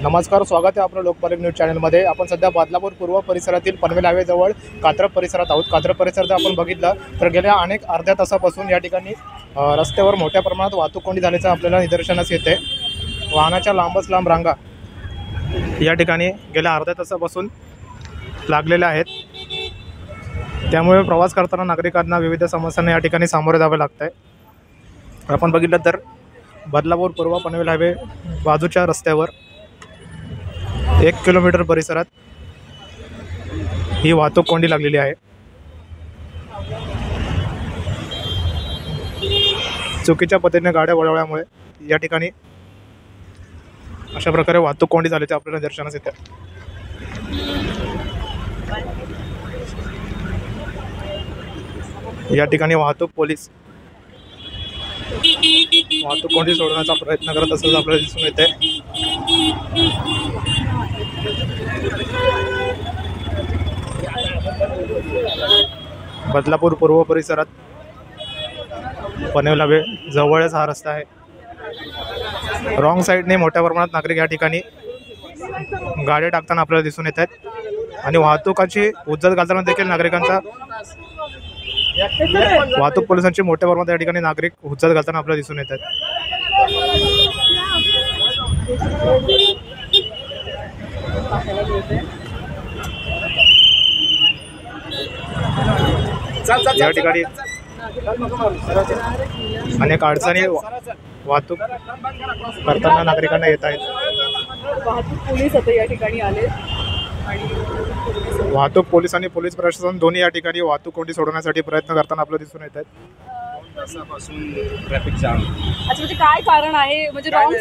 नमस्कार, स्वागत आहे आपलं लोकपाल न्यूज चॅनलमध्ये। आपण सध्या बदलापूर पूर्व परिसरातील पनवेल हायवेजवळ कात्रप परिसरात आहोत। कात्रप परिसरात आपण बघितलं तर गेल्या अनेक अर्ध्या तासापासून या ठिकाणी रस्त्यावर मोठ्या प्रमाणात वाहतूक कोंडी झाल्याचं आपल्याला निदर्शनास येते। वाहनाच्या लांबच लांब रांगा या ठिकाणी गेल्या अर्ध्या तासापासून लागलेल्या आहेत। त्यामुळे प्रवास करताना नागरिकांना विविध समस्यांना या ठिकाणी सामोरे जावे लागत आहे। आपण बघितलं तर बदलापूर पूर्व पनवेल हायवे बाजूच्या रस्त्यावर 1 किलोमीटर परिसरात ही वाहतूक कोंडी लागलेली आहे। चुकीच्या पद्धतीने गाड्या वळवल्यामुळे या ठिकाणी अशा प्रकारे वाहतूक कोंडी झाल्याचे आपल्याला निदर्शनास येते। या ठिकाणी वाहतूक पोलीस वाहतूक कोंडी सोडवण्याचा प्रयत्न करत असल्याचं आपल्याला दिसून येते। बदलापूर पूर्व परिसरात पनवेल हायवे जवळच हा रस्ता आहे। रॉंग साईडने मोठ्या प्रमाणात नागरिक या ठिकाणी गाड्या टाकताना आपल्याला दिसून येत आहेत आणि वाहतुकाची उज्जत घालताना देखील नागरिकांचा वाहतूक पोलिसांची मोठ्या प्रमाणात या ठिकाणी नागरिक उज्जत घालताना आपल्याला दिसून येत आहेत। या ठिकाणी अनेक अडचणी वाहतूक करताना नागरिकांना येत आहेत। वाहतूक पोलीस आता या ठिकाणी आले आणि वाहतूक पोलीस आणि पोलीस प्रशासन दोन्ही या ठिकाणी वाहतूक कोंडी सोडवण्यासाठी प्रयत्न करताना आपल्याला दिसून येत आहेत। Traffic jam. अच्छा, म्हणजे काय कारण आहे? म्हणजे रॉंग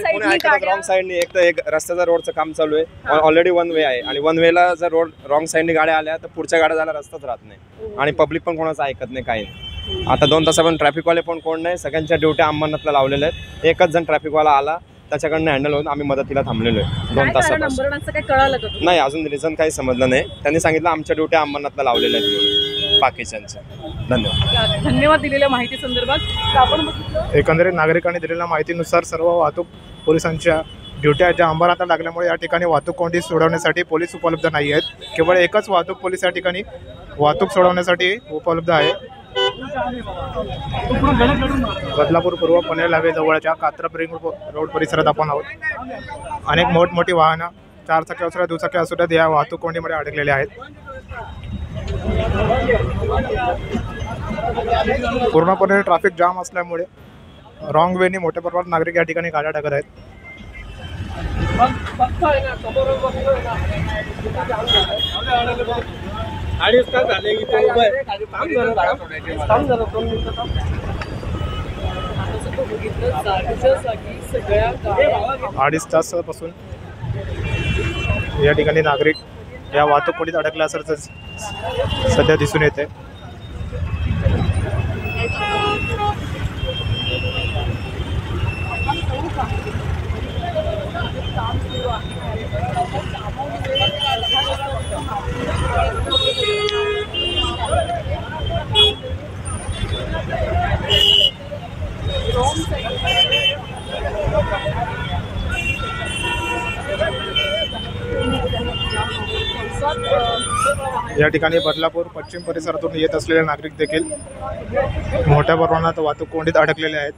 साईडने एक रस्त्याचा रोडचं काम चालू आहे। ऑलरेडी वन वे आहे आणि वन वेला जर रोड रॉंग साईडने गाड्या आल्या तर पुढच्या गाड्या जायला रस्ताच राहत नाही आणि पब्लिक पण कोणाचं ऐकत नाही, काही नाही। आता 2 तासापर्यंत ट्रॅफिकवाले पण कोण नाही, सगळ्यांच्या ड्युट्या अंबरनाथला लावलेल्या आहेत। एकच जण ट्रॅफिकवाला आला, त्याच्याकडनं हँडल होऊन आम्ही मदतीला थांबलेलो आहे 2 तासापासून। नाही, अजून रिझन काही समजलं नाही। त्यांनी सांगितलं आमच्या ड्युट्या अंबरनाथला लावलेल्या आहेत म्हणून बाकीच्यांच्या। धन्यवाद दिलेल्या माहिती संदर्भात। आपण एकंदरीत नागरिकांनी दिलेल्या माहितीनुसार सर्व वाहतूक पोलिसांच्या ड्युट्या ज्या अंबरनाथला लागल्यामुळे या ठिकाणी वाहतूक कोंडी सोडवण्यासाठी पोलीस उपलब्ध नाही आहेत। केवळ एकच वाहतूक पोलीस या ठिकाणी वाहतूक सोडवण्यासाठी उपलब्ध आहे। बदलापूर पूर्व पनवेल हायवे जवळच्या कात्रप रिंग रोड परिसरात आपण आहोत। अनेक मोठमोठी वाहनं 4 चाकी असू द्या, दुचाकी असू द्या, या वाहतूक कोंडीमध्ये अडकलेले आहेत। पूर्णपणे ट्रॅफिक जाम असल्यामुळे रॉंग वेने मोठ्या प्रमाणात नागरिक या ठिकाणी गाड्या टाकत आहेत। अडीच तासापासून या ठिकाणी नागरिक या वाहतूक कोंडीत अडकले असल्याचं सध्या दिसून येते। या ठिकाणी बदलापूर पश्चिम परिसरातून येत असलेले नागरिक देखील मोठ्या प्रमाणात वाहतूक कोंडीत अडकलेले आहेत।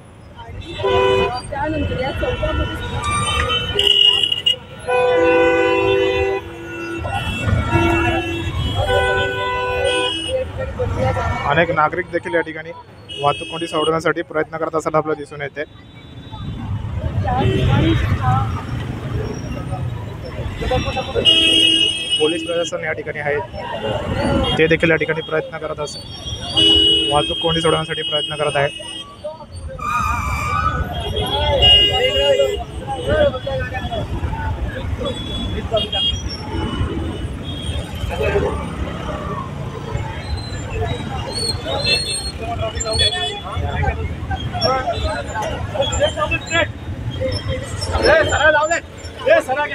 अनेक नागरिक देखील या ठिकाणी वाहतूक कोंडी सोडवण्यासाठी प्रयत्न करत असताना आपल्याला दिसून येते। पोलीस प्रशासन या ठिकाणी आहेत, ते देखील या ठिकाणी प्रयत्न करत असतात, वाहतूक कोंडी सोडवण्यासाठी प्रयत्न करत आहेत।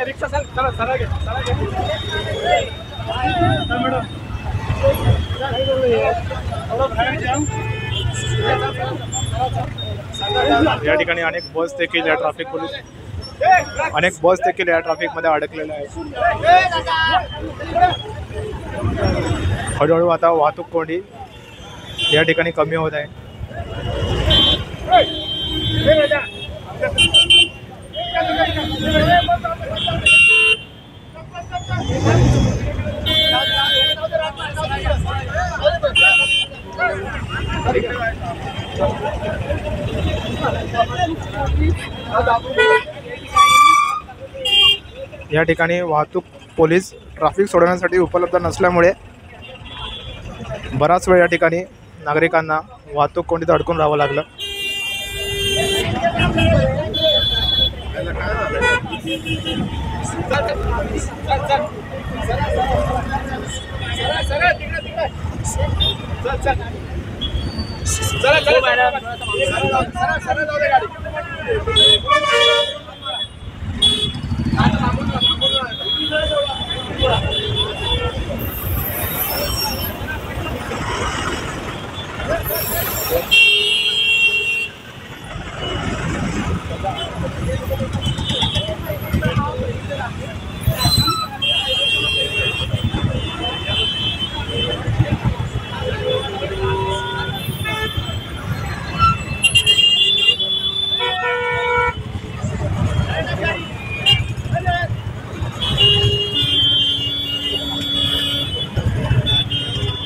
रिक्षा सर या ठिकाणी अनेक बस देखील या ट्रॅफिक पोलीस अनेक बस देखील या ट्रॅफिकमध्ये अडकलेल्या आहेत. हळूहळू आता वाहतूक कोंडी या ठिकाणी कमी होत आहे. या ठिकाणी वाहतूक पोलीस ट्रॅफिक सोडवण्यासाठी उपलब्ध नसल्यामुळे बराच वेळ या ठिकाणी नागरिकांना वाहतूक कोंडीत अडकून राहावं लागलं.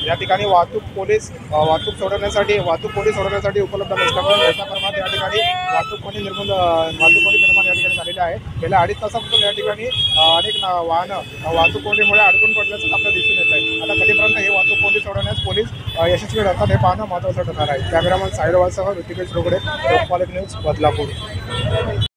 या ठिकाणी वाहतूक पोलीस सोडवण्यासाठी उपलब्ध नसल्यामुळे मोठ्या प्रमाणात या ठिकाणी वाहतूक कोंडी निर्माण या ठिकाणी झालेली आहे. गेल्या 2.5 तासापासून या ठिकाणी अनेक वाहनं वाहतूक कोंडीमुळे अडकून पडल्याचं आपल्याला दिसून येत आहे. आता कधीपर्यंत हे वाहतूक कोंडी सोडवण्यास पोलीस यशस्वी ठरतात हे पाहणं महत्त्वाचं ठरणार आहे. Cameraman साईडवालसह Rutikesh Rokade, लोकपालक news, Badlapur.